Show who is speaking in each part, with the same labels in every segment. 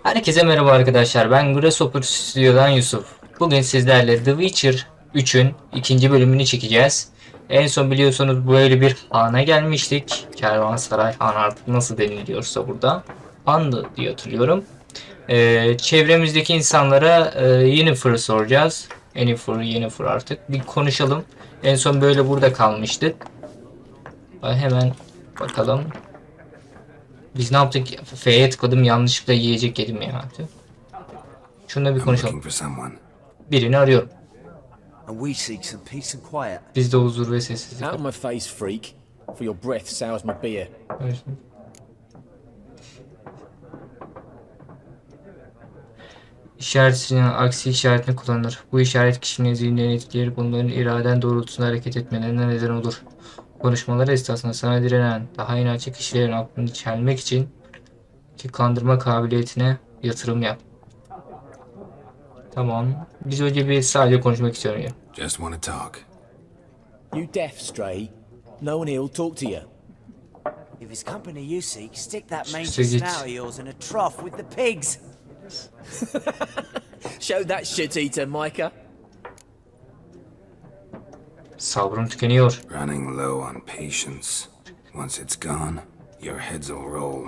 Speaker 1: Herkese merhaba arkadaşlar. Ben GRASSHOPPER Stüdio'dan Yusuf. Bugün sizlerle The Witcher 3'ün ikinci bölümünü çekeceğiz. En son biliyorsunuz böyle bir hana gelmiştik. Kervansaray Han artık nasıl deniliyorsa burada. Handı diye hatırlıyorum. Çevremizdeki insanlara Yennefer'ı soracağız. Yennefer artık. Bir konuşalım. En son böyle burada kalmıştık. Hemen bakalım. Biz ne yaptık? F'ye tıkladım, yanlışlıkla yiyecek yedim ya. Şununla bir konuşalım. Birini arıyorum. Bizde huzur ve sessizlik.
Speaker 2: Out of my face, freak. For your breath sours my beer.
Speaker 1: İşaretinin aksi işaretini kullanır. Bu işaret kişinin zihinlerini etkiler, bunların iraden doğrultusunda hareket etmelerine neden olur. Konuşmaları esnasında sana direnen, daha inatçı kişilerin aklını çelmek için kandırma kabiliyetine yatırım yap. Tamam. Biz önce bir sadece konuşmak istiyorum ya.
Speaker 3: Just want to talk.
Speaker 2: You deaf, Stray? No one here will talk to you.
Speaker 4: If it's company you seek, stick that mangy
Speaker 1: İşte git.
Speaker 4: snout of yours in a trough with the pigs.
Speaker 2: Show that shit eater, Micah.
Speaker 1: Sabrım tükeniyor.
Speaker 3: Running low on patience. Once it's gone, your heads will roll.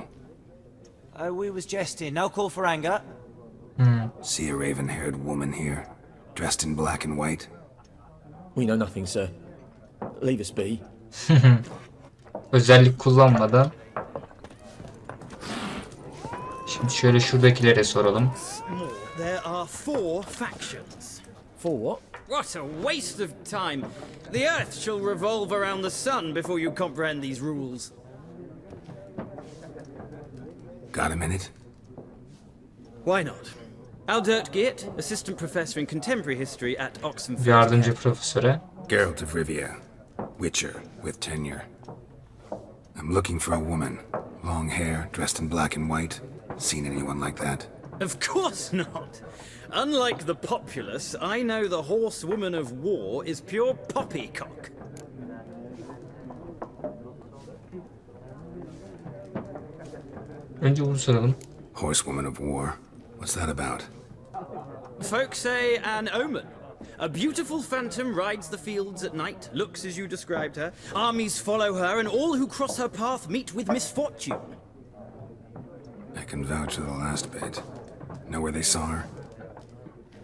Speaker 4: Oh, we was jesting. No call for anger.
Speaker 3: See a raven-haired woman here, dressed in black and white?
Speaker 2: We know nothing, sir. Leave us be.
Speaker 1: Özellik kullanmadan. Şimdi şöyle şuradakilere soralım.
Speaker 5: There are 4 factions.
Speaker 2: For what?
Speaker 5: What a waste of time! The Earth shall revolve around the sun before you comprehend these rules.
Speaker 3: Got a minute?
Speaker 5: Why not? Aldert Geert, Assistant Professor in Contemporary History at Oxford.
Speaker 1: Yardımcı profesöre.
Speaker 3: Geralt of Rivia, Witcher with tenure. I'm looking for a woman. Long hair, dressed in black and white. Seen anyone like that?
Speaker 5: Of course not! Unlike the populace, I know the horsewoman of war is pure poppycock.
Speaker 1: Önce bunu soralım.
Speaker 3: Horsewoman of war. What's that about?
Speaker 5: Folks say an omen. A beautiful phantom rides the fields at night, looks as you described her. Armies follow her, and all who cross her path meet with misfortune.
Speaker 3: I can vouch for the last bit. Know where they saw her?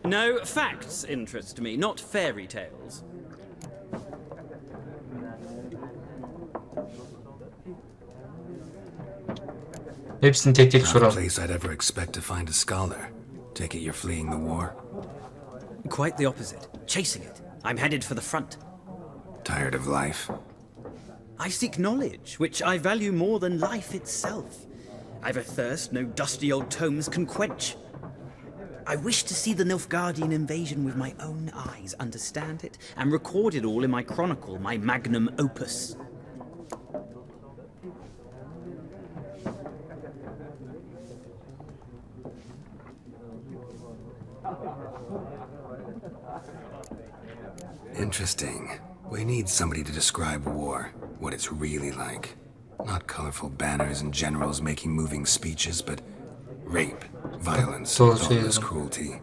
Speaker 5: No, facts interest me, not fairy tales.
Speaker 1: Hepsini tek tek
Speaker 3: Not a
Speaker 1: soralım.
Speaker 3: place I'd ever expect to find a scholar. Take it you're fleeing the war?
Speaker 5: Quite the opposite. Chasing it. I'm headed for the front.
Speaker 3: Tired of life?
Speaker 5: I seek knowledge, which I value more than life itself. I've a thirst no dusty old tomes can quench. I wish to see the Nilfgaardian invasion with my own eyes, understand it, and record it all in my chronicle, my magnum opus.
Speaker 3: Interesting. We need somebody to describe war, what it's really like. Not colorful banners and generals making moving speeches, but rape, violence,
Speaker 1: Doğru
Speaker 3: thoughtless
Speaker 1: söylüyorum.
Speaker 3: cruelty.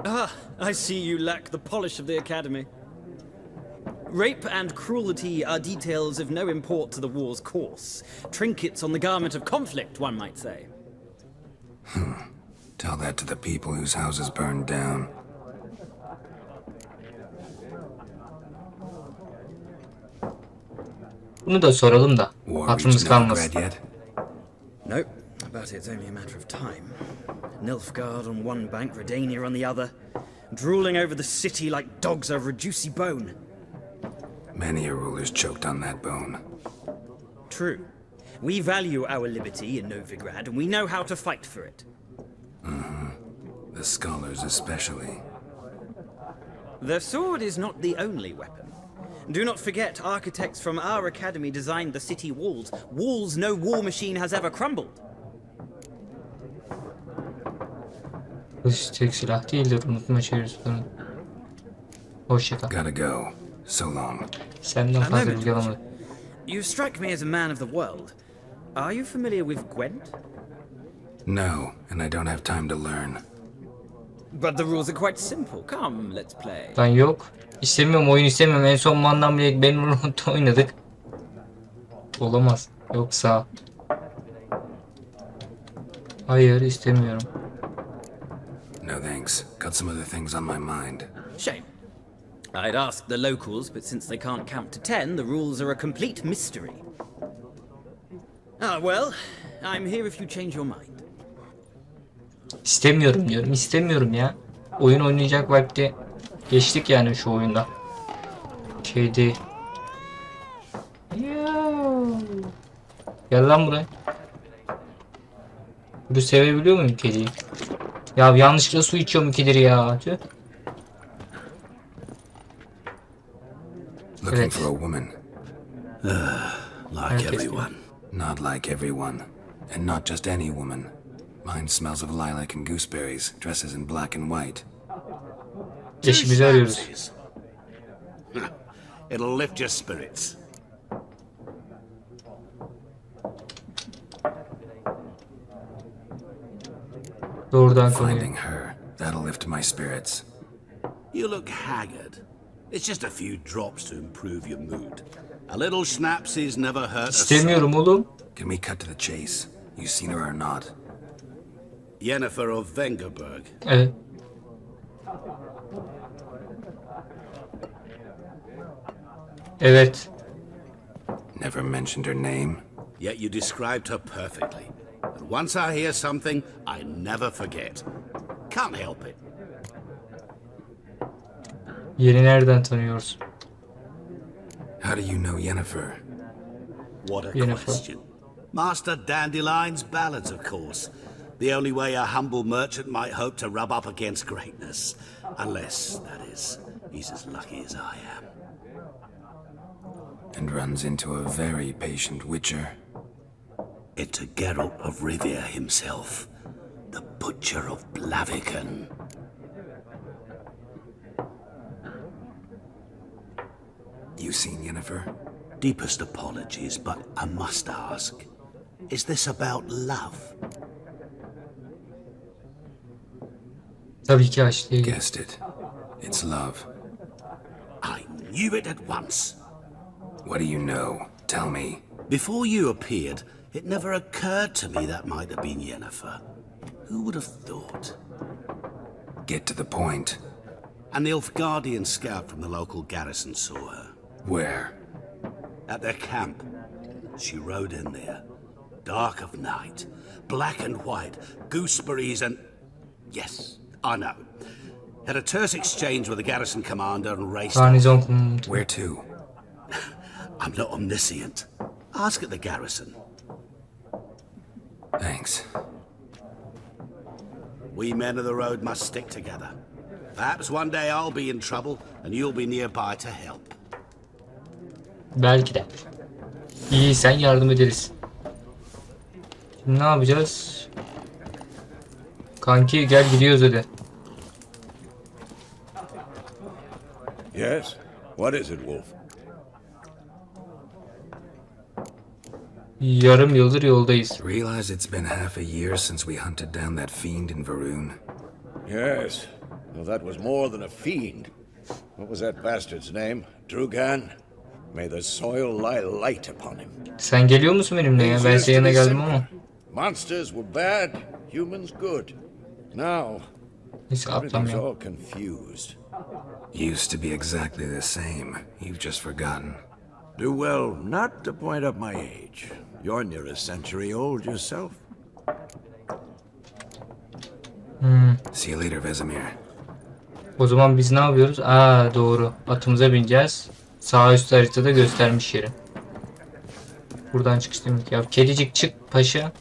Speaker 5: Ah, I see you lack the polish of the academy. Rape and cruelty are details of no import to the war's course. Trinkets on the garment of conflict, one might say.
Speaker 3: Tell that to the people whose houses burned down.
Speaker 1: Bunu da soralım da
Speaker 3: War
Speaker 1: aklımız
Speaker 3: reached
Speaker 1: kalmasın.
Speaker 3: Novigrad yet?
Speaker 5: Nope, but it's only a matter of time. Nilfgaard on one bank, Redania on the other, drooling over the city like dogs over a juicy bone.
Speaker 3: Many a ruler's choked on that bone.
Speaker 5: True. We value our liberty in Novigrad, and we know how to fight for it.
Speaker 3: The scholars especially.
Speaker 5: The sword is not the only weapon. Do not forget, architects from our academy designed the city walls. Walls no war machine has ever crumbled.
Speaker 1: Kılıç tek silah değildir, unutma çevirisinden. Hoşça kal.
Speaker 3: Gotta go. So long.
Speaker 1: Senden
Speaker 5: A
Speaker 1: fazla
Speaker 5: moment.
Speaker 1: bilgi alamadım.
Speaker 5: You strike me as a man of the world. Are you familiar with Gwent?
Speaker 3: No, and I don't have time to learn.
Speaker 5: But the rules are quite simple. Come, let's play.
Speaker 1: Ben yok. İstemiyorum, oyun istemiyorum. En son Mandan bile ben oynadık. Olamaz. Yoksa. Hayır, istemiyorum.
Speaker 3: No thanks. Got some other things on my mind.
Speaker 5: Shame. I'd ask the locals, but since they can't count to 10, the rules are a complete mystery. Ah, well, I'm here if you change your mind.
Speaker 1: İstemiyorum diyorum. İstemiyorum ya. Oyun oynayacak vakti geçtik yani şu oyunda. Kedi. Gel lan buraya. Bunu sevebiliyor muyum kediyi? Ya yanlışlıkla su içiyorum kedileri ya. Tüh.
Speaker 3: Looking
Speaker 1: Evet.
Speaker 3: for a woman.
Speaker 6: Like
Speaker 1: Herkes
Speaker 6: everyone.
Speaker 3: Not like everyone. And not just any woman. Mine smells of lilac and gooseberries, dresses in black and white.
Speaker 1: Eşimizi arıyoruz.
Speaker 6: Snapsies. It'll lift your spirits.
Speaker 1: Doğrudan konuya.
Speaker 3: Finding her, that'll lift my spirits.
Speaker 6: You look haggard. It's just a few drops to improve your mood. A little snapsies never hurt a soul.
Speaker 1: İstemiyorum oğlum.
Speaker 3: Can we cut to the chase? You seen her or not?
Speaker 6: Yennefer of Vengerberg.
Speaker 1: Evet. Evet.
Speaker 3: Never mentioned her name.
Speaker 6: Yet you described her perfectly. And once I hear something, I never forget. Can't help it.
Speaker 1: Yeri nereden tanıyorsun?
Speaker 3: How do you know Yennefer?
Speaker 6: What a
Speaker 1: Yennefer.
Speaker 6: question. Master Dandelion's ballads, of course. The only way a humble merchant might hope to rub up against greatness. Unless, that is, he's as lucky as I am.
Speaker 3: And runs into a very patient witcher.
Speaker 6: Into Geralt of Rivia himself, the Butcher of Blaviken.
Speaker 3: You seen Yennefer?
Speaker 6: Deepest apologies, but I must ask, is this about love?
Speaker 1: Tabii ki aşk değil.
Speaker 3: Guessed it. It's love.
Speaker 6: I knew it at once.
Speaker 3: What do you know? Tell me.
Speaker 6: Before you appeared, it never occurred to me that might have been Yennefer. Who would have thought?
Speaker 3: Get to the point.
Speaker 6: An Nilfgaardian scout from the local garrison saw her.
Speaker 3: Where?
Speaker 6: At their camp. She rode in there. Dark of night. Black and white. Gooseberries and... Yes, I know. Had a terse exchange with the garrison commander and raced off.
Speaker 1: Garnizon komutu.
Speaker 3: Where to?
Speaker 6: I'm not omniscient. Ask at the garrison.
Speaker 3: Thanks.
Speaker 6: We men of the road must stick together. Perhaps one day I'll be in trouble and you'll be nearby to help.
Speaker 1: Belki de. İyi, sen yardım ederiz. Şimdi ne yapacağız? Kanki gel gidiyoruz hadi.
Speaker 7: Yes? What is it, Wolf?
Speaker 1: Yarım yıldır yoldayız.
Speaker 3: Realize it's been half a year since we hunted down that fiend in Varun.
Speaker 7: Yes. Well, that was more than a fiend. What was that bastard's name? Drugan? May the soil lie light upon him.
Speaker 1: Sen geliyor musun benimle ya? Ben senin yanına geldim ama.
Speaker 7: Monsters were bad, humans good. Now,
Speaker 1: Neyse
Speaker 7: everything's
Speaker 1: atlamıyorum.
Speaker 7: all confused.
Speaker 3: Used to be exactly the same. You've just forgotten.
Speaker 7: Do well not to point up my age. You're near a century old yourself.
Speaker 3: See you later, Vesemir.
Speaker 1: O zaman biz ne yapıyoruz? Aa doğru. Atımıza bineceğiz. Sağ üst haritada göstermiş yeri. Buradan çıkış demek ya. Kedicik çık paşa.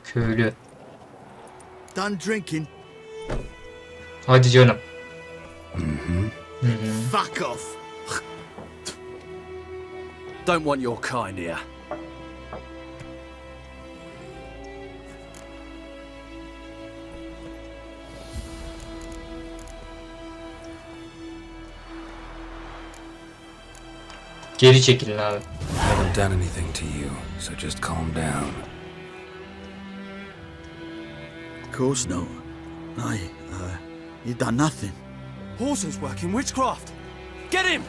Speaker 1: Köylü.
Speaker 2: Done drinking.
Speaker 1: Hadi canım.
Speaker 2: Fuck off. Don't want your kind here.
Speaker 1: Geri çekilin abi.
Speaker 3: Haven't done anything to you, so just calm down.
Speaker 5: Of course no. You've done nothing.
Speaker 2: Horses working witchcraft. Get him!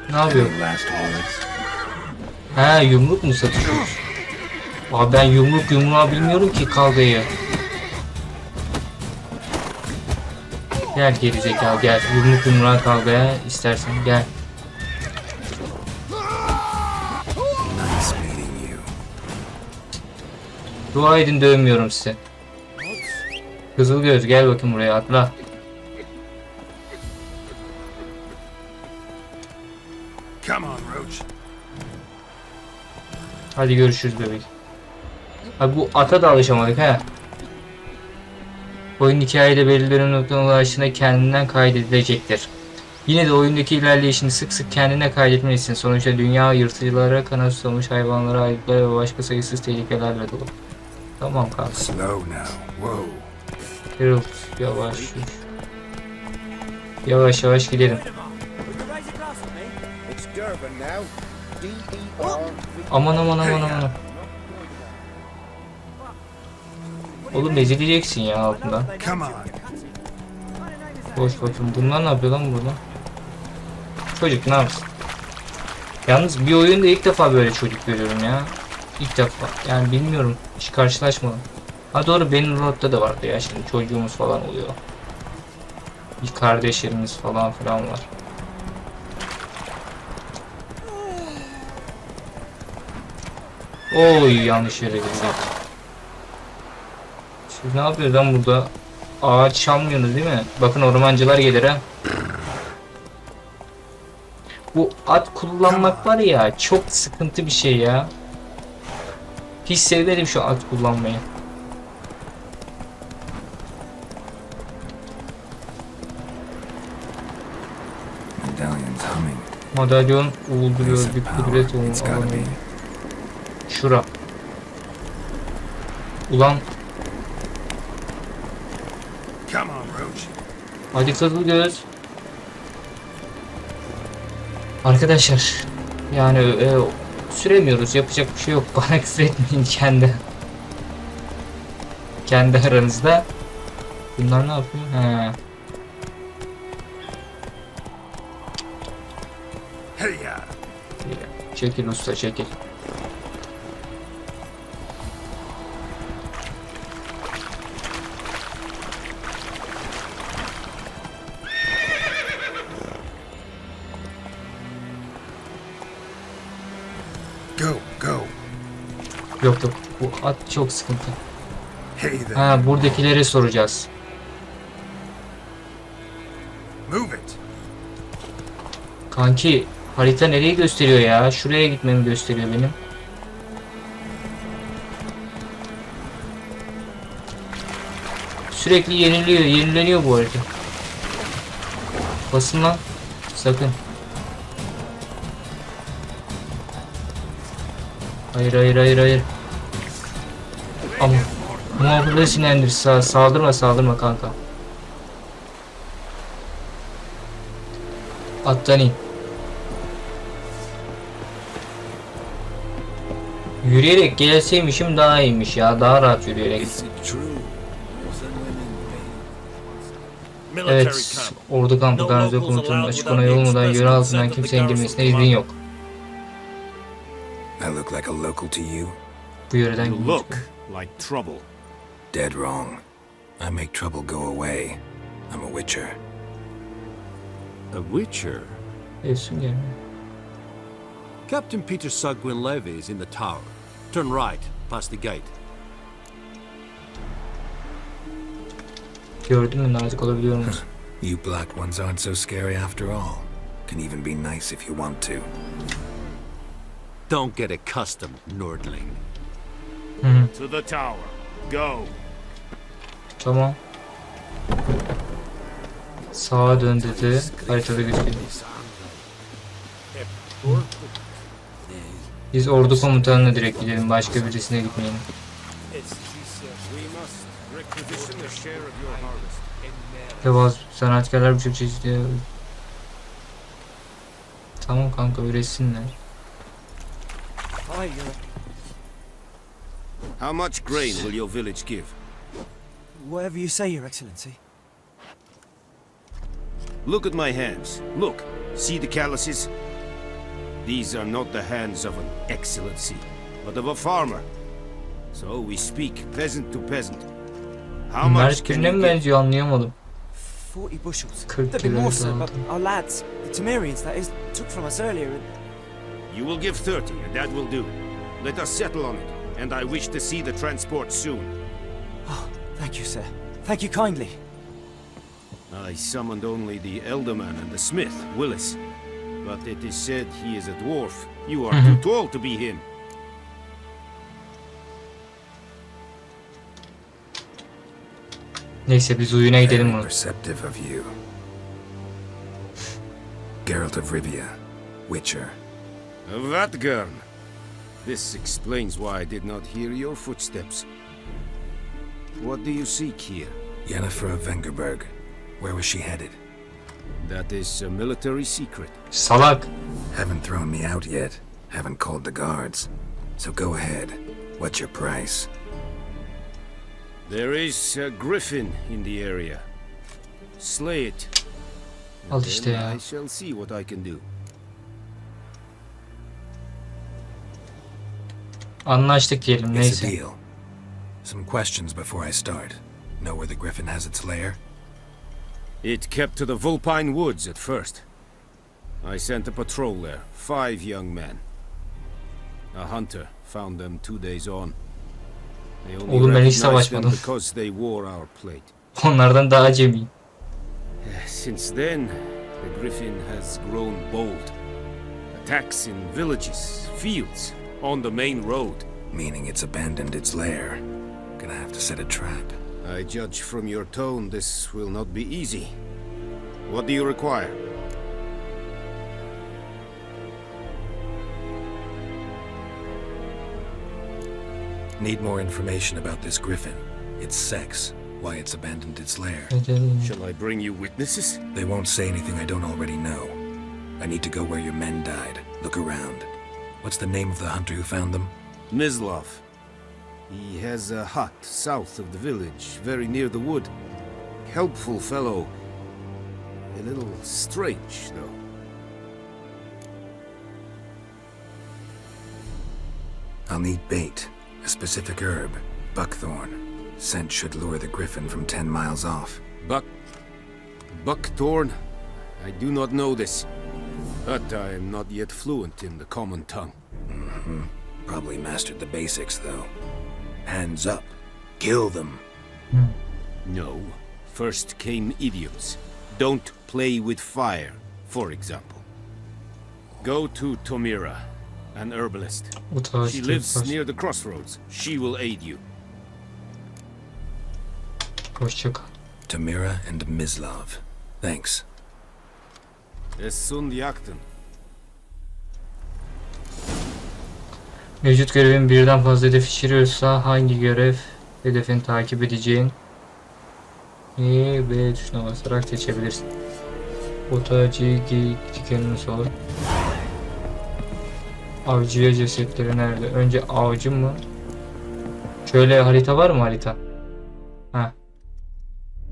Speaker 1: Ne yapıyor?
Speaker 3: Last words.
Speaker 1: He, yumruk mu satıyor? Abi ben yumruğa bilmiyorum ki kavgayı. Gel gerizekalı gel. Yumruğa kavgaya istersen gel.
Speaker 3: Nice meeting you.
Speaker 1: Dua edin dövmüyorum size. Kızılgöz gel bakayım buraya atla.
Speaker 3: Come on, Roach.
Speaker 1: Hadi görüşürüz bebek. Abi bu ata da alışamadık he. Oyun hikayede belirli noktalara ulaştığında kendinden kaydedilecektir. Yine de oyundaki ilerleyişini sık sık kendine kaydetmelisin. Sonuçta dünya yırtıcılara, kanat susamış hayvanlara, ayıplara ve başka sayısız tehlikelerle dolu. Tamam kanka.
Speaker 3: Slow now. Whoa.
Speaker 1: Harold yavaş yürü. Yavaş yavaş gidelim.
Speaker 7: It's Durban now. D-E-R-V.
Speaker 1: Aman aman aman aman. Oğlum ezileceksin ya altından.
Speaker 3: Come on.
Speaker 1: Boş bakın. Bunlar ne yapıyor lan burada? Çocuk ne yapsın? Yalnız bir oyunda ilk defa böyle çocuk görüyorum ya. İlk defa. Yani bilmiyorum. Hiç karşılaşmadım. Ha doğru benim rotta da vardı ya. Şimdi çocuğumuz falan oluyor. Bir kardeşlerimiz falan filan var. Oy yanlış yere gittik. Siz ne yapıyorsunuz lan burada? Ağaç çalmıyorsunuz değil mi? Bakın ormancılar gelir ha. Bu at kullanmak var ya çok sıkıntı bir şey ya. Hiç sevmedim şu at kullanmayı.
Speaker 3: Medallion's humming.
Speaker 1: Madalyon uğulduruyor bir kudret
Speaker 3: It's gotta
Speaker 1: olmalı.
Speaker 3: be.
Speaker 1: Şura. Ulan
Speaker 3: Come on, Roach.
Speaker 1: hadi Kızılgöz. Arkadaşlar yani süremiyoruz yapacak bir şey yok. Bana küfür etmeyin kendi aranızda. Bunlar ne yapıyor? He.
Speaker 3: Hey ya.
Speaker 1: Çekil usta çekil.
Speaker 3: Go, go.
Speaker 1: Yok yok bu at çok sıkıntı.
Speaker 3: Hey there.
Speaker 1: Ha buradakilere soracağız.
Speaker 3: Move it.
Speaker 1: Kanki harita nereyi gösteriyor ya? Şuraya gitmemi gösteriyor benim. Sürekli yenileniyor bu harita. Basın lan. Sakın. Hayır. Ama muhafızları sinirlendir. Saldırma kanka. Attan in. Yürüyerek gelseymişim daha iyiymiş ya. Daha rahat yürüyerek. Evet. Ordu kampı garnizon komutanının açık onayı olmadan yöre altından kimsenin girmesine izin yok.
Speaker 3: I look like a local to you?
Speaker 1: Bu yöreden
Speaker 8: You
Speaker 1: gidiyor.
Speaker 8: look like trouble.
Speaker 3: Dead wrong. I make trouble go away. I'm a witcher.
Speaker 8: A witcher?
Speaker 1: Efsun gelmiyor.
Speaker 8: Captain Peter Sugwin Levy is in the tower. Turn right, past the gate.
Speaker 1: Gördün mü nazik olabiliyor musun?
Speaker 3: You black ones aren't so scary after all. Can even be nice if you want to.
Speaker 8: Don't get accustomed, Nordling.
Speaker 2: To the tower. Go.
Speaker 1: Tamam. Sağa dön dedi. Haritada gözüküyor. Biz ordu komutanına direkt gidelim. Başka birisine gitmeyelim. Ve bazı sanatkarlar birçok çeşitli... Tamam kanka, öğretsinler.
Speaker 4: Hi,
Speaker 7: How much grain will your village give?
Speaker 4: whatever you say, Your Excellency.
Speaker 7: Look at my hands. Look. See the calluses? These are not the hands of an excellency, but of a farmer. So we speak peasant to peasant. How much
Speaker 1: Mert
Speaker 7: can
Speaker 1: birine
Speaker 7: you
Speaker 1: mi
Speaker 7: give?
Speaker 1: benziyor, anlayamadım.
Speaker 4: 40 bushels.
Speaker 1: 40
Speaker 4: There'd be more, sir,
Speaker 1: kilos
Speaker 4: but
Speaker 1: aldım.
Speaker 4: our lads, the Temerians, that is, took from us earlier.
Speaker 7: You will give 30, and that will do. Let us settle on it, and I wish to see the transport soon.
Speaker 4: Oh, thank you, sir. Thank you kindly.
Speaker 7: I summoned only the elderman and the smith, Willis. But it is said he is a dwarf. You are too tall to be him.
Speaker 1: Neyse biz oyuna gidelim
Speaker 3: Very
Speaker 1: bunu.
Speaker 3: perceptive of you. Geralt of Rivia, Witcher.
Speaker 7: Vatgern. This explains why I did not hear your footsteps. What do you seek here?
Speaker 3: Yennefer of Vengerberg. Where was she headed?
Speaker 7: That is a military secret.
Speaker 1: Salak.
Speaker 3: Haven't thrown me out yet. Haven't called the guards. So go ahead. What's your price?
Speaker 7: There is a griffin in the area. Slay it.
Speaker 1: Al
Speaker 7: And
Speaker 1: işte
Speaker 7: then
Speaker 1: ya.
Speaker 7: I shall see what I can do.
Speaker 1: Anlaştık diyelim,
Speaker 3: It's a
Speaker 1: neyse.
Speaker 3: deal. Some questions before I start. Know where the griffin has its lair?
Speaker 7: It kept to the Vulpine Woods at first. I sent a patrol there, 5 young men. A hunter found them 2 days on. They only
Speaker 1: Oğlum ben hiç
Speaker 7: recognized them
Speaker 1: savaşmadım.
Speaker 7: because they wore our plate.
Speaker 1: Onlardan daha acemiyim.
Speaker 7: Since then, the griffin has grown bold. Attacks in villages, fields, on the main road.
Speaker 3: Meaning it's abandoned its lair. Gonna have to set a trap.
Speaker 7: I judge from your tone this will not be easy. What do you require?
Speaker 3: Need more information about this griffin. Its sex. Why it's abandoned its lair.
Speaker 7: Shall I bring you witnesses?
Speaker 3: They won't say anything I don't already know. I need to go where your men died. Look around. What's the name of the hunter who found them?
Speaker 7: Mislav. He has a hut south of the village, very near the wood. Helpful fellow. A little strange, though.
Speaker 3: I'll need bait. A specific herb. Buckthorn. Scent should lure the griffin from 10 miles off.
Speaker 7: Buckthorn? I do not know this. But I am not yet fluent in the common tongue.
Speaker 3: Probably mastered the basics, though. Hands up. Kill them.
Speaker 7: No. First came idioms. Don't play with fire, for example. Go to Tomira, an herbalist. She lives near the crossroads. She will aid you.
Speaker 1: Hoşça kal.
Speaker 3: Tamira and Mislav. Thanks.
Speaker 7: Essun yaktın.
Speaker 1: Mevcut görevin birden fazla hedef içeriyorsa hangi görev hedefini takip edeceğin B tuşuna basarak seçebilirsin. Otacı dikenini sor. Avcıya cesetleri nerede? Önce avcı mı? Şöyle harita var mı, harita? Ha.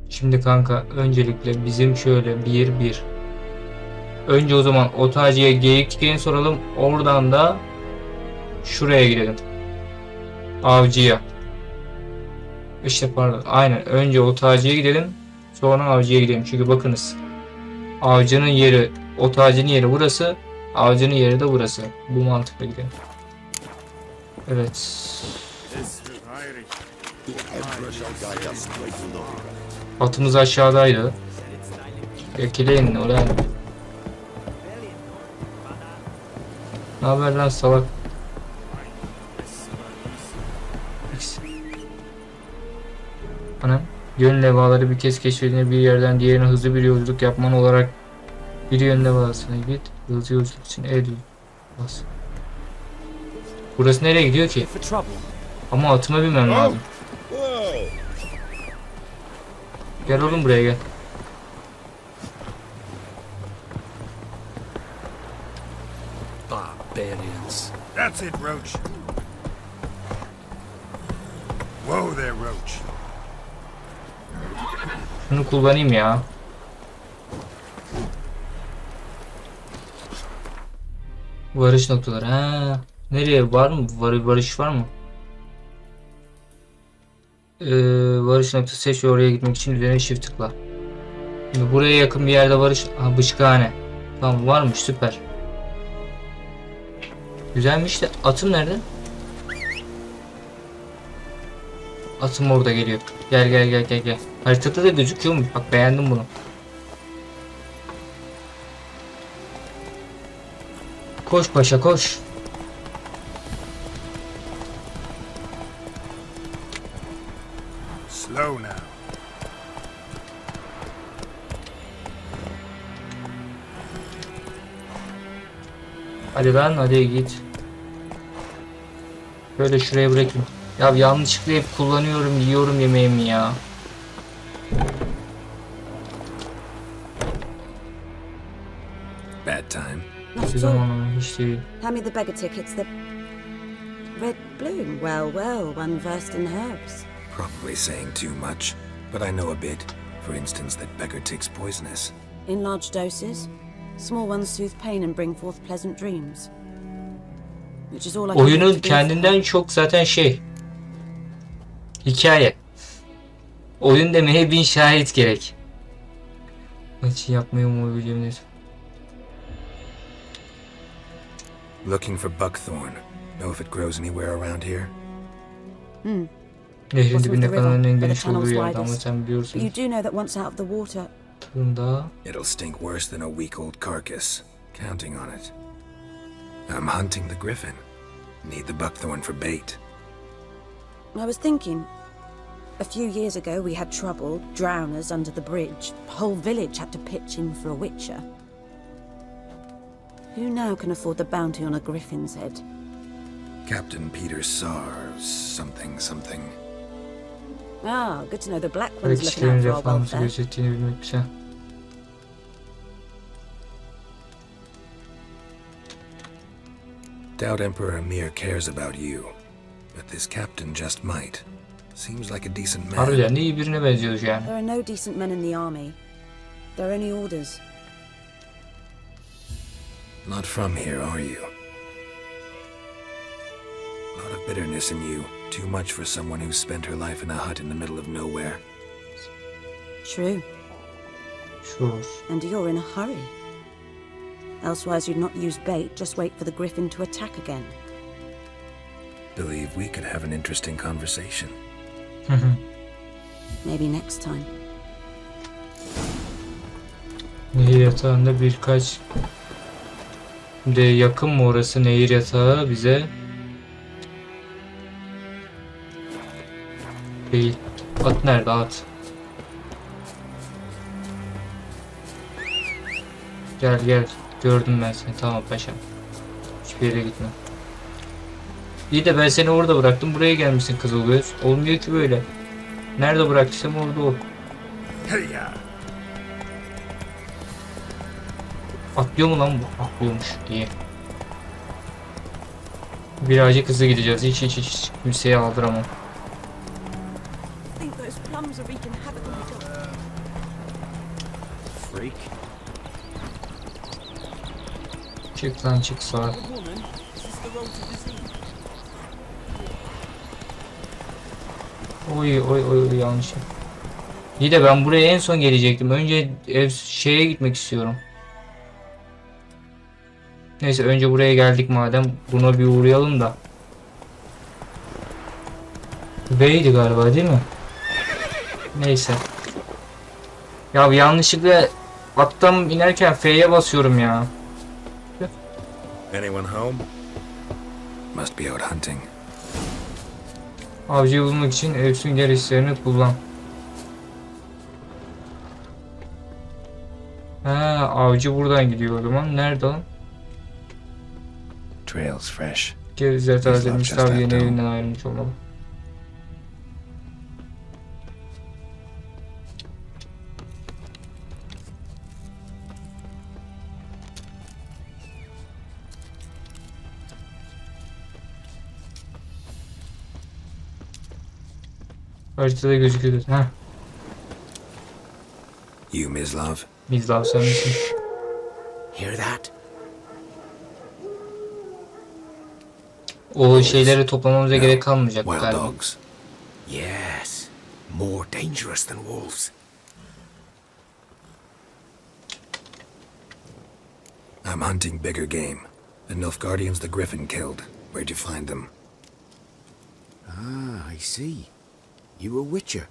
Speaker 1: Şimdi kanka öncelikle bizim şöyle bir. Önce o zaman otacıya geyik dikenini soralım. Oradan da şuraya gidelim. Avcıya. İşte pardon. Aynen. Önce otacıya gidelim. Sonra avcıya gidelim. Çünkü bakınız. Avcının yeri, otacının yeri burası. Avcının yeri de burası. Bu mantıkla gidelim. Evet. Atımız aşağıdaydı. Bekleyin ulan. Ne haber lan salak? Anam. Yön levhaları bir kez keşfedildiğinde bir yerden diğerine hızlı bir yolculuk yapman olarak bir yön levhasına git. Hızlı yolculuk için el bas. Burası nereye gidiyor ki?
Speaker 4: For trouble.
Speaker 1: Ama atıma binmem lazım. Gel oğlum buraya gel.
Speaker 3: That's it, Roach. Whoa there, Roach.
Speaker 1: Şunu kullanayım ya. Varış noktaları. Ha. Nereye var mı? Varış var mı? Varış noktası seç ve oraya gitmek için üzerine shift tıkla. Şimdi buraya yakın bir yerde varış. Ha, bıçkıhane. Tamam, varmış, süper. Güzelmiş de atım nerede? Atım orada geliyor. Gel. Haritada da gözüküyor mu? Bak, beğendim bunu. Koş paşa koş.
Speaker 3: Slow now.
Speaker 1: Hadi lan, hadi git. Böyle şuraya bırakayım. Ya yanlışlıkla hep kullanıyorum, yiyorum yemeğimi ya.
Speaker 3: Bad time.
Speaker 9: Not
Speaker 1: Hiçbir
Speaker 9: at
Speaker 1: zaman
Speaker 9: all.
Speaker 1: hiç değil.
Speaker 9: Hand me the beggar tickets. The red bloom. Well, one versed in herbs.
Speaker 3: Probably saying too much, but I know a bit. For instance, that beggar tick's poisonous.
Speaker 9: In large doses, small ones soothe pain and bring forth pleasant dreams. Which is all I can do
Speaker 1: Oyunun
Speaker 9: to be
Speaker 1: kendinden çok zaten şey. Hikaye. Oyun demeye 1000 şahit gerek. Hiç yapmayı umuyorum.
Speaker 3: Looking for buckthorn. Know if it grows anywhere around here?
Speaker 1: Nehrin dibinde kanalın en
Speaker 9: but the
Speaker 1: geniş olduğu
Speaker 9: tunnel's
Speaker 1: yerde ama
Speaker 9: widest.
Speaker 1: sen
Speaker 9: But
Speaker 1: biliyorsun.
Speaker 9: you do know that once out of the water,
Speaker 1: Tırında.
Speaker 3: It'll stink worse than a week old carcass. Counting on it. I'm hunting the griffin. Need the buckthorn for bait.
Speaker 9: I was thinking, a few years ago we had trouble, drowners under the bridge. The whole village had to pitch in for a witcher. Who now can afford the bounty on a griffin's head?
Speaker 3: Captain Peter something.
Speaker 9: Ah, good to know the black
Speaker 1: Böyle
Speaker 9: one's looking
Speaker 1: kişilerin
Speaker 9: out for our
Speaker 1: refahımızı
Speaker 9: welfare.
Speaker 1: gözettiğini bilmek güzel.
Speaker 3: Doubt Emperor Emir cares about you, but this captain just might. Seems like a decent man.
Speaker 1: Harbiden de iyi birine benziyoruz yani.
Speaker 9: There are no decent men in the army. There are only orders.
Speaker 3: Not from here, are you? A lot of bitterness in you. Too much for someone who spent her life in a hut in the middle of nowhere.
Speaker 9: True.
Speaker 1: Sure.
Speaker 9: And you're in a hurry. Elsewise you'd not use bait, just wait for the griffin to attack again.
Speaker 3: Believe we could have an interesting conversation.
Speaker 9: Maybe next time.
Speaker 1: Nehir yatağında birkaç de yakın mı orası nehir yatağı bize? Değil. At nerede at? Gel. Gördüm ben seni. Tamam paşam. Hiçbir yere gitme. İyi de ben seni orada bıraktım. Buraya gelmişsin Kızılgöz. Olmuyor ki böyle. Nerede bıraktıysam orada ol. Atlıyor mu lan bu? Atlıyormuş. İyi. Birazcık hızlı gideceğiz. Hiç kimseye aldıramam.
Speaker 2: Freak.
Speaker 1: Çık lan çık sağa.
Speaker 2: Woman, is this the road to Bizi?
Speaker 1: Oy yanlış. İyi de ben buraya en son gelecektim. Önce şeye gitmek istiyorum. Neyse önce buraya geldik madem. Buna bir uğrayalım da. B'ydi galiba değil mi? Neyse. Ya yanlışlıkla attan inerken F'ye basıyorum ya.
Speaker 3: Anyone home? Must be out hunting.
Speaker 1: Avcıyı bulmak için ev sünger hislerini kullan. Ha, avcı buradan gidiyor o zaman. Nerede lan?
Speaker 3: Trail's fresh.
Speaker 1: Gerizler taze Mustafa yeni evinden ayrılmış olmalı. Haritada gözüküyor. Ha.
Speaker 3: You, Mislav?
Speaker 1: Mislav sen misin?
Speaker 2: Hear that?
Speaker 1: O şeyleri toplamamıza gerek kalmayacak
Speaker 3: Wild
Speaker 1: galiba.
Speaker 3: dogs.
Speaker 2: Yes. More dangerous than wolves.
Speaker 3: I'm hunting bigger game. The Nilfgaardians the Griffin killed. Where'd you find them?
Speaker 2: Ah, I see. You a witcher.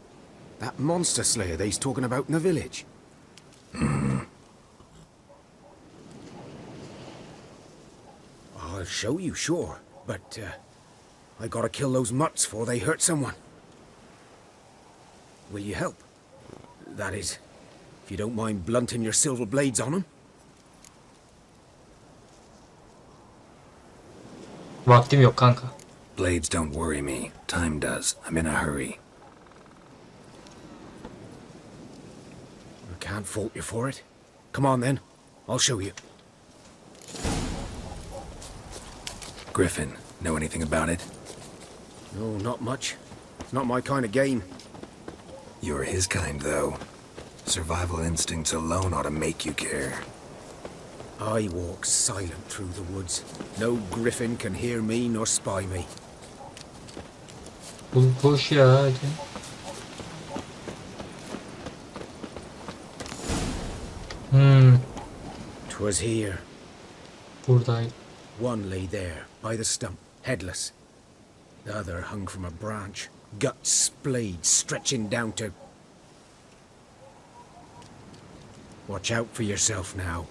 Speaker 2: That monster slayer they's talking about in the village. I'll show you, sure. But, I gotta kill those mutts before they hurt someone. Will you help? That is, if you don't mind blunting your silver blades on them.
Speaker 1: Vaktim yok kanka.
Speaker 3: Blades don't worry me. Time does. I'm in a hurry.
Speaker 2: I can't fault you for it. Come on then, I'll show you.
Speaker 3: Griffin, know anything about it?
Speaker 2: No, not much. It's not my kind of game.
Speaker 3: You're his kind, though. Survival instincts alone ought to make you care.
Speaker 2: I walk silent through the woods. No griffin can hear me nor spy me.
Speaker 1: Koş ya hadi.
Speaker 2: 'Twas here.
Speaker 1: Buradaydı.
Speaker 2: One lay there, by the stump, headless. The other hung from a branch, guts splayed, stretching down to... Watch out for yourself now.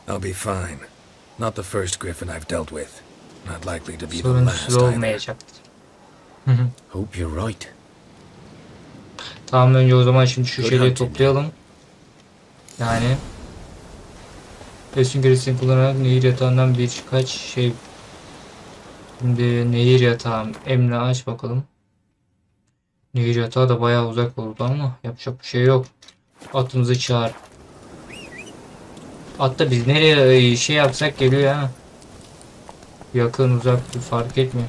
Speaker 3: I'll be fine. Not the first Griffin I've dealt with. Not likely to be the
Speaker 1: Sorunsuz
Speaker 3: last either.
Speaker 1: olmayacaktır.
Speaker 2: Hope you're right.
Speaker 1: Tamam, önce o zaman şimdi şu şeyleri toplayalım. Yani süngüresini kullanarak nehir yatağından birkaç şey. Şimdi nehir yatağı emri aç bakalım. Nehir yatağı da bayağı uzak oldu ama yapacak bir şey yok. Atımızı çağır. Hatta biz nereye şey yapsak geliyor ha. Yakın uzak fark etmiyor.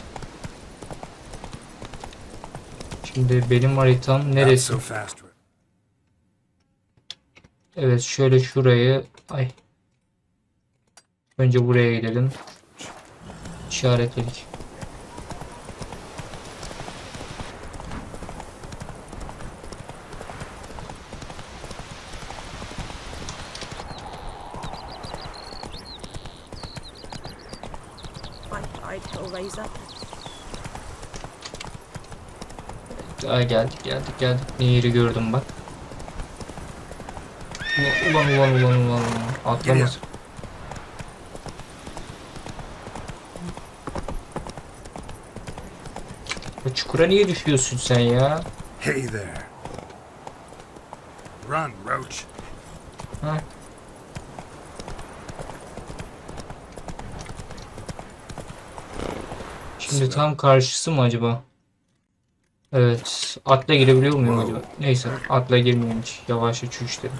Speaker 1: Şimdi benim haritam neresi? Evet, şöyle şurayı, ay. Önce buraya gidelim. İşaretledik. Ay, geldik. Nehri gördüm bak. Ulan. Atlamaz. Ya çukura niye düşüyorsun sen ya?
Speaker 3: Hey there. Run, Roach.
Speaker 1: Ha? Şimdi tam karşısı mı acaba? Evet. Atla girebiliyor muyum acaba? Neyse. Atla girmiyorum hiç. Yavaşça çüşterim.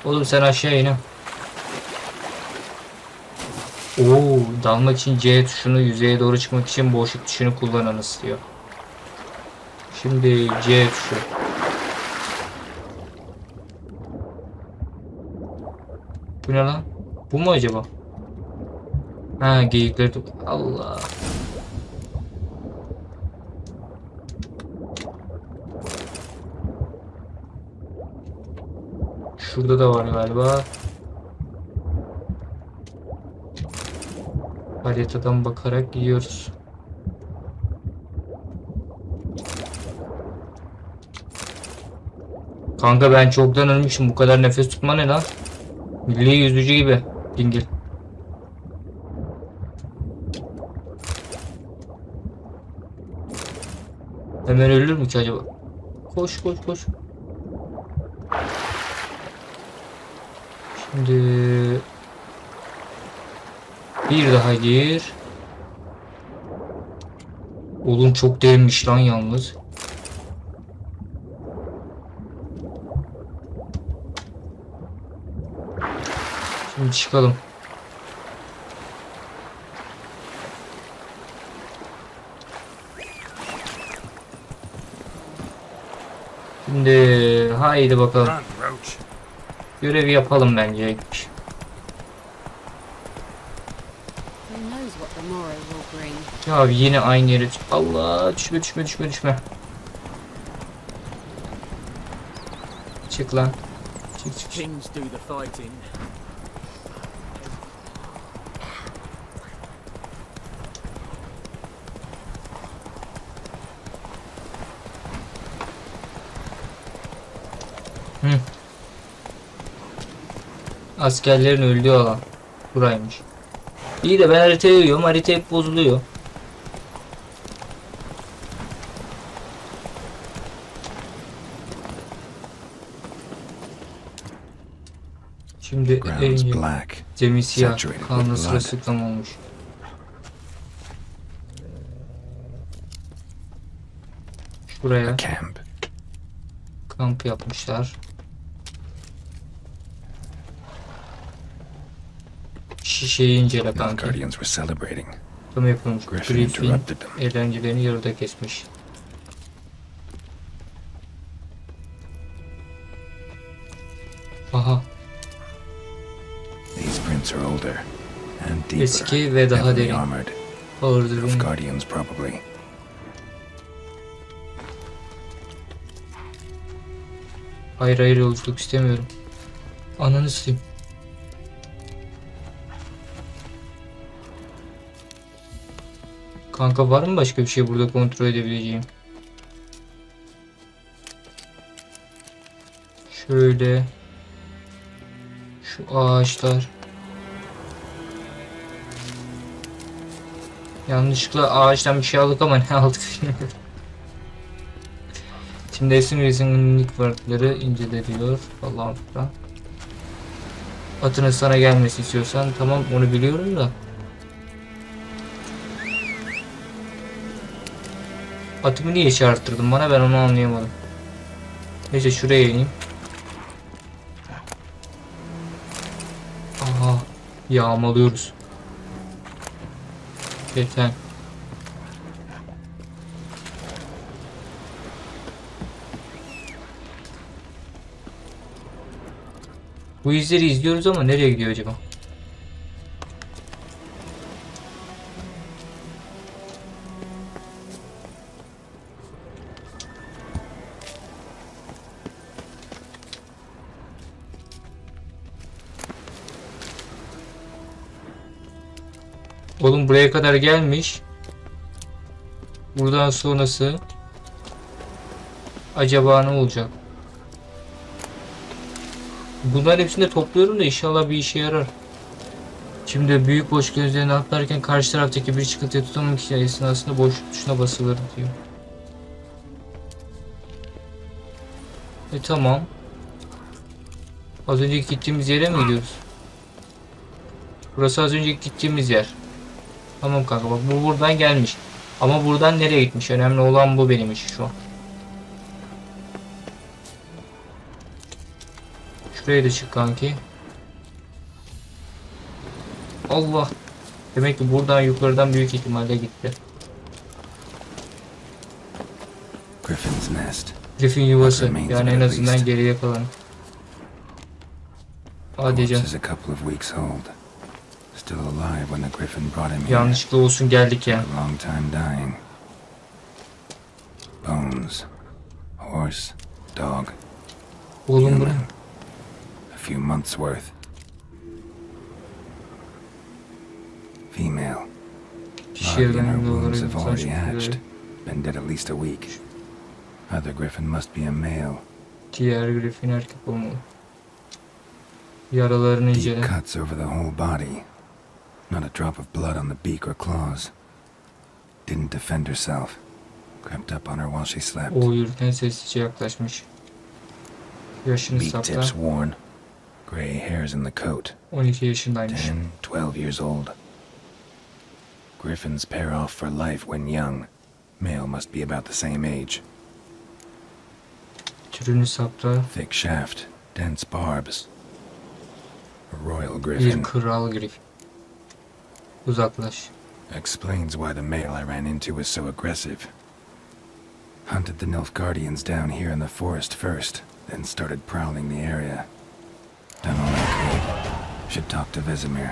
Speaker 1: Oğlum sen aşağı in ha. Oo, dalmak için C tuşunu, yüzeye doğru çıkmak için boşluk tuşunu kullanınız diyor. Şimdi C tuşu. Bu ne lan? Bu mu acaba? Ha, geyikleri Allah. Şurada da var galiba. Haritadan bakarak gidiyoruz. Kanka ben çoktan ölmüşüm. Bu kadar nefes tutma ne lan? Milli yüzücü gibi. Dingil. Hemen ölür mü ki acaba? Koş. Şimdi bir daha gir. Oğlum çok derinmiş lan yalnız. Şimdi çıkalım. Şimdi haydi bakalım. Görevi yapalım bence.
Speaker 9: Who knows what the morrow will bring?
Speaker 1: Ya yine aynı yere Allah, düşme. Çık lan. Çık.
Speaker 10: Kings do the fighting.
Speaker 1: Askerlerin öldüğü alan buraymış. İyi de ben haritaya uyuyorum. Harita hep bozuluyor. Şimdi Cemil siyah. Kanlı sırılsıklam olmuş. Şuraya kamp yapmışlar. Şişeyi incele kanka. Tam yapılmış. Griffin eğlencelerini yarıda kesmiş. Aha. Eski ve daha derin. Hayır yolculuk istemiyorum. Ananı sileyim. Kanka var mı başka bir şey burada kontrol edebileceğim? Şöyle. Şu ağaçlar. Yanlışlıkla ağaçtan bir şey aldık ama ne aldık bilmiyorum. Şimdi resimlerin ilk farkları inceleniyor falan filan. Atının sana gelmesi istiyorsan tamam, onu biliyorum da. Atımı niye çarptırdın bana, ben onu anlayamadım. Neyse şuraya ineyim. Aha, yağmalıyoruz. Yeter. Bu izleri izliyoruz ama nereye gidiyor acaba? Oğlum buraya kadar gelmiş. Buradan sonrası acaba ne olacak? Bunların hepsini de topluyorum da inşallah bir işe yarar. Şimdi büyük boş gözlerini atlarken karşı taraftaki bir çıkıntıyı tutamamak için esnasında boşluk tuşuna basılır diyor. Tamam. Az önceki gittiğimiz yere mi gidiyoruz? Burası az önceki gittiğimiz yer. Tamam kanka, bak bu buradan gelmiş. Ama buradan nereye gitmiş? Önemli olan bu benim için şu an. Şuraya da çık kanki. Allah. Demek ki buradan yukarıdan büyük ihtimalle gitti. Griffin yuvası. Yani en azından geriye kalan. Hadi canım. Yanlışlıkla olsun geldik ya. Oğlum bu.
Speaker 3: Few months worth. Female. Wounds have already hatched. Been dead at least a week. Other griffin must be a male.
Speaker 1: Diğer griffin erkek olmalı. Yaralarını incele.
Speaker 3: Deep cuts over the whole body. Not a drop of blood on the beak or claws. Didn't defend herself. Crept up on her while she slept.
Speaker 1: O yürürken sessizce yaklaşmış. Yaşını
Speaker 3: Beak
Speaker 1: sapta.
Speaker 3: tips worn. Gray hairs in the coat.
Speaker 1: 12 yaşındaymış.
Speaker 3: 10, 12 years old. Griffins pair off for life when young. Male must be about the same age.
Speaker 1: Türünü sapta.
Speaker 3: Thick shaft, dense barbs. A royal
Speaker 1: Bir
Speaker 3: griffin.
Speaker 1: kral griffin. Uzaklaş.
Speaker 3: Explains why the male I ran into was so aggressive. Hunted the Nilfgaardians down here in the forest first, then started prowling the area. Done all I could. Should talk to Vesemir.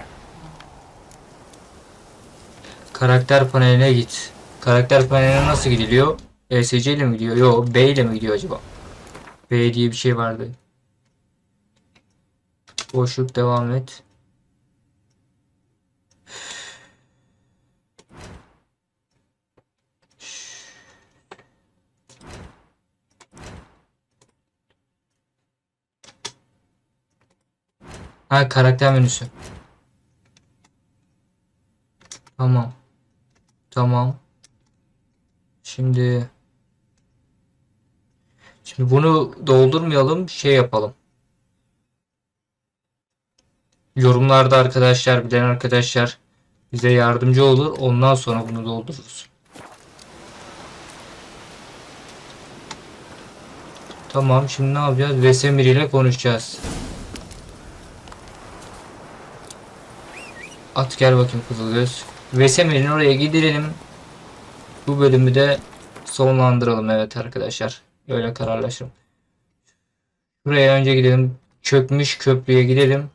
Speaker 1: Karakter paneline git. Karakter paneline nasıl gidiliyor? ESC ile mi gidiyor? Yok, B ile mi gidiyor acaba? B diye bir şey vardı. Boşluk, devam et. Ha, karakter menüsü. Tamam. Tamam. Şimdi bunu doldurmayalım, şey yapalım. Yorumlarda arkadaşlar, bilen arkadaşlar bize yardımcı olur. Ondan sonra bunu doldururuz. Tamam, şimdi ne yapacağız? Vesemir ile konuşacağız. At gel bakayım Kızılgöz. Vesemir'in oraya gidelim. Bu bölümü de sonlandıralım, evet arkadaşlar. Öyle kararlaşalım. Buraya önce gidelim. Çökmüş köprüye gidelim.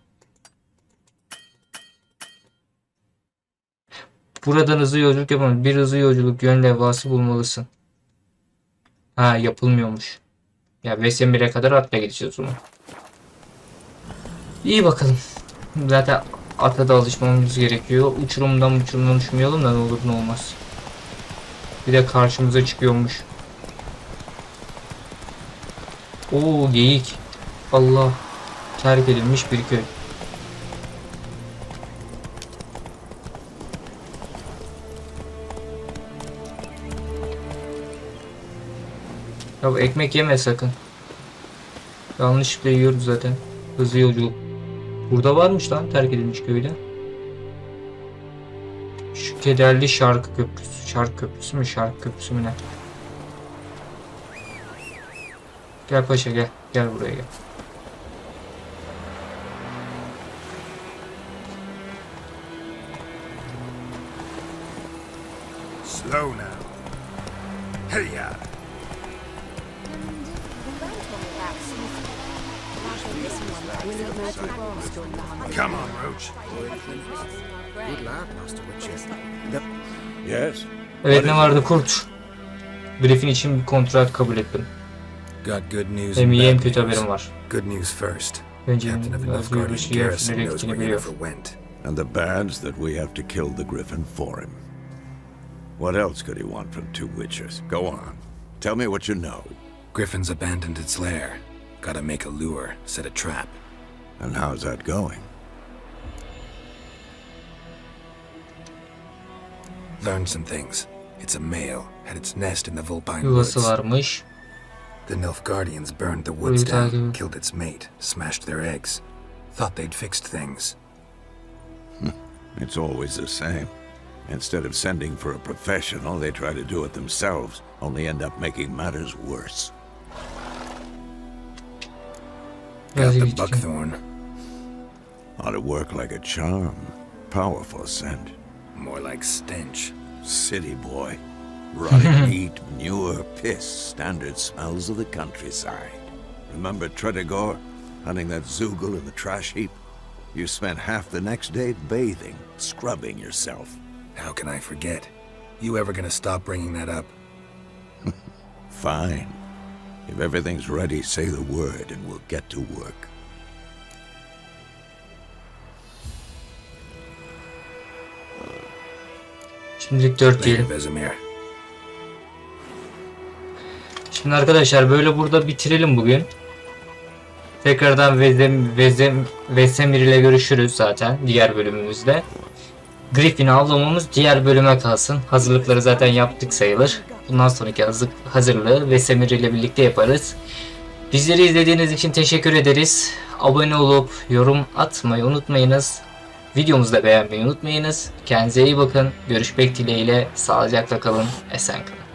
Speaker 1: Buradan hızlı yolculuk yapalım. Bir hızlı yolculuk yön levhası bulmalısın. Ha, yapılmıyormuş. Ya Vesemir'e kadar atla gideceğiz onu. İyi bakalım. Zaten ata da alışmamız gerekiyor. Uçurumdan uçmayalım da ne olur ne olmaz. Bir de karşımıza çıkıyormuş. Oo, geyik. Allah. Terk edilmiş bir köy. Ya ekmek yeme sakın. Yanlışlıkla yiyoruz zaten. Hızlı yolculuk. Burada varmış lan terk edilmiş köyde. Şu kederli şarkı köprüsü. Şarkı köprüsü mü? Şarkı köprüsü mü ne? Gel paşa gel. Gel buraya gel.
Speaker 3: Slow now. Hey ya. Come on, Roach.
Speaker 2: Good lad, Master Witcher.
Speaker 8: Yes?
Speaker 1: Evet, ne vardı kurt? Griffin için bir kontrat kabul ettim.
Speaker 3: Got good news
Speaker 1: Hem
Speaker 3: and
Speaker 1: iyi hem
Speaker 3: bad
Speaker 1: kötü
Speaker 3: news.
Speaker 1: haberim var.
Speaker 3: Good news first.
Speaker 1: Önce
Speaker 3: Captain of the
Speaker 1: biraz
Speaker 3: Nilfgaardian
Speaker 1: yürüyüşü
Speaker 3: garrison
Speaker 1: nereye
Speaker 3: knows
Speaker 1: gittiğini
Speaker 3: where
Speaker 1: biliyor.
Speaker 3: Yennefer went.
Speaker 8: And the bad's that we have to kill the griffin for him. What else could he want from two witchers? Go on. Tell me what you know.
Speaker 3: Griffin's abandoned its lair. Gotta make a lure, set a trap.
Speaker 8: And how's that going?
Speaker 3: Learned some things. It's a male, had its nest in the Vulpine
Speaker 1: Yuvası
Speaker 3: woods.
Speaker 1: varmış.
Speaker 3: The Nilfgaardians burned the woods
Speaker 1: Uyutağı
Speaker 3: down,
Speaker 1: gibi.
Speaker 3: killed its mate, smashed their eggs. Thought they'd fixed things.
Speaker 8: It's always the same. Instead of sending for a professional, they try to do it themselves, only end up making matters worse.
Speaker 1: Biraz
Speaker 3: Got the
Speaker 1: gideceğim.
Speaker 3: buckthorn.
Speaker 8: Ought to work like a charm. Powerful scent.
Speaker 3: More like stench.
Speaker 8: City boy. Rotting meat, manure, piss, standard smells of the countryside. Remember Tredigor, hunting that zoogle in the trash heap? You spent half the next day bathing, scrubbing yourself.
Speaker 3: How can I forget? You ever gonna stop bringing that up?
Speaker 8: Fine. If everything's ready, say the word and we'll get to work.
Speaker 1: Şimdilik 4
Speaker 3: Later,
Speaker 1: diyelim.
Speaker 3: Vesemir.
Speaker 1: Şimdi arkadaşlar böyle burada bitirelim bugün. Tekrardan Vesemir ile görüşürüz zaten diğer bölümümüzde. Griffin'i avlamamız diğer bölüme kalsın. Hazırlıkları zaten yaptık sayılır. Bundan sonraki hazırlığı Vesemir ile birlikte yaparız. Bizleri izlediğiniz için teşekkür ederiz. Abone olup yorum atmayı unutmayınız. Videomuzu da beğenmeyi unutmayınız. Kendinize iyi bakın. Görüşmek dileğiyle. Sağlıcakla kalın. Esen kalın.